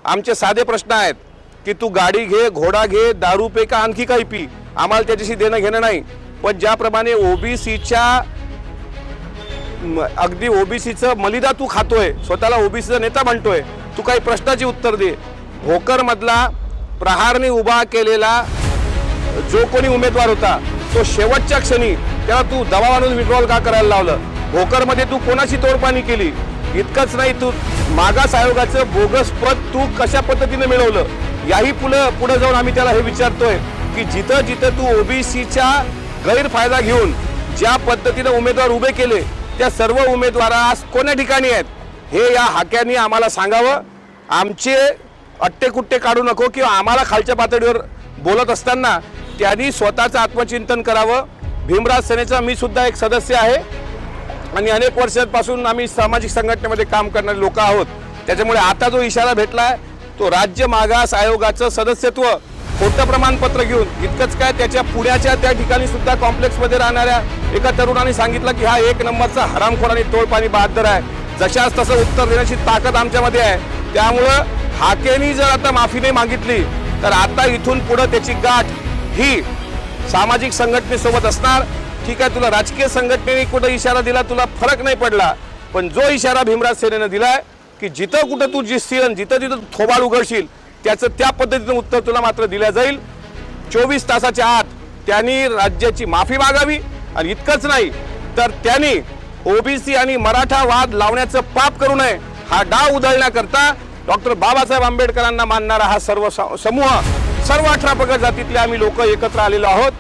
आमचे साधे प्रश्न आहेत की तू गाडी घे, घोडा घे, दारू पे का आणखी काही पी, आम्हाला त्याच्याशी देणं घेणं नाही। पण ज्याप्रमाणे ओबीसीच्या अगदी ओबीसीचं मलिदा तू खातोय, स्वतःला ओबीसीचा नेता म्हणतोय, तू काही प्रश्नाची उत्तर दे। भोकरमधला प्रहारने उभा केलेला जो कोणी उमेदवार होता तो शेवटच्या क्षणी त्याला तू दबाव आणून विड्रॉल का करायला लावलं? भोकरमध्ये तू कोणाची तोडपाणी केली? इतकंच नाही, तू मागास आयोगाचं बोगस पद तू कशा पद्धतीने मिळवलं? याही पुढे जाऊन आम्ही त्याला हे विचारतोय की जिथं जिथं तू ओबीसीचा गैरफायदा घेऊन ज्या पद्धतीने उमेदवार उभे केले त्या सर्व उमेदवार आज कोण्या ठिकाणी आहेत हे या हाक्यांनी आम्हाला सांगावं। आमचे अट्टेकुट्टे काढू नको किंवा आम्हाला खालच्या पातळीवर बोलत असताना त्यांनी स्वतःचं आत्मचिंतन करावं। भीमराज सेनेचा मी सुद्धा एक सदस्य आहे आणि अनेक वर्षांपासून आम्ही सामाजिक संघटनेमध्ये काम करणारे लोक आहोत। त्याच्यामुळे आता जो इशारा भेटलाय तो राज्य मागास आयोगाचं सदस्यत्व खोटं प्रमाणपत्र घेऊन, इतकंच काय त्याच्या पुण्याच्या त्या ठिकाणी सुद्धा कॉम्प्लेक्समध्ये राहणाऱ्या एका तरुणाने सांगितलं की हा एक नंबरचा हरामखोर आणि तोडपाणी बहादर आहे। जशाच तसं उत्तर देण्याची ताकद आमच्यामध्ये आहे। त्यामुळं हाकेनी जर आता माफी नाही मागितली तर आता इथून पुढे त्याची गाठ ही सामाजिक संघटनेसोबत असणार। ठीक आहे, तुला राजकीय संघटनेने कुठे इशारा दिला तुला फरक नाही पडला, पण जो इशारा भीमराज सेनेने दिलाय की जिथं कुठं तू जिथं जिथं थोबाड उघडशील त्याचं त्या पद्धतीचं उत्तर तुला मात्र दिलं जाईल। 24 तासाच्या आत त्यांनी राज्याची माफी मागावी आणि इतकंच नाही तर त्यांनी ओबीसी आणि मराठा वाद लावण्याचं पाप करू नये। हा डाव उधळण्याकरता डॉक्टर बाबासाहेब आंबेडकरांना मानणारा हा सर्व समूह, सर्व 18 पगड जातीतले आम्ही लोक एकत्र आलेलो आहोत।